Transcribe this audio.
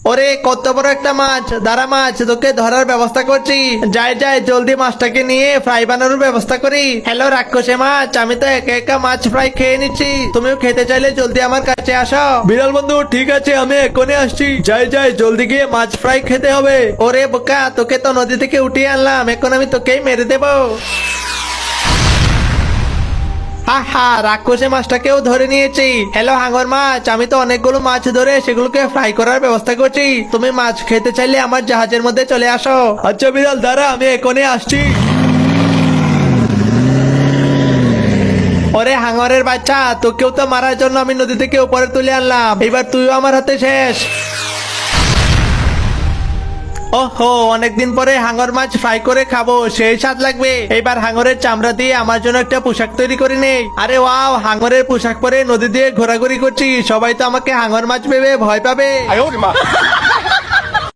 ওরে কত বড় একটা মাছ, দাঁড়া মাছ, তোকে ধরার ব্যবস্থা করছি। যাই যাই জলদি মাছটাকে নিয়ে ফ্রাই বানানোর ব্যবস্থা করি। হ্যালো রাক্ষসে মাছ, আমি তো একা একা মাছ ফ্রাই খেয়ে নিচ্ছি, তুমিও খেতে চাইলে জলদি আমার কাছে আসো। বিড়াল বন্ধু ঠিক আছে, আমি এক্ষুনি আসছি। যাই যাই জলদি গিয়ে মাছ ফ্রাই খেতে হবে। ওরে বোকা, তোকে তো নদী থেকে উঠিয়ে আনলাম, এখন আমি তোকেই মেরে দেবো। আহা, রাক্ষসে মাছটাকেও ধরে নিয়েছি। হ্যালো হাঙর মাছ, আমি তো অনেকগুলো মাছ ধরে সেগুলোকে ফ্রাই করার ব্যবস্থা করছি, তুমি মাছ খেতে চাইলে আমার জাহাজের মধ্যে চলে আসো। আচ্ছা বিড়াল দাঁড়া, আমি এক্ষুনি আসছি। ওরে হাঙরের বাচ্চা, তোকেও তো মারার জন্য আমি নদী থেকে উপরে তুলে আনলাম, এবার তুইও আমার হাতে শেষ। ওহো, অনেকদিন পরে হাঙর মাছ ফ্রাই করে খাবো, সেই স্বাদ লাগবে। এবার হাঙরের চামড়া দিয়ে আমার জন্য একটা পোশাক তৈরি করে নেই। আরে ওয়াও, হাঙরের পোশাক পরে নদী দিয়ে ঘোরাঘুরি করছি, সবাই তো আমাকে হাঙর মাছ ভেবে ভয় পাবে।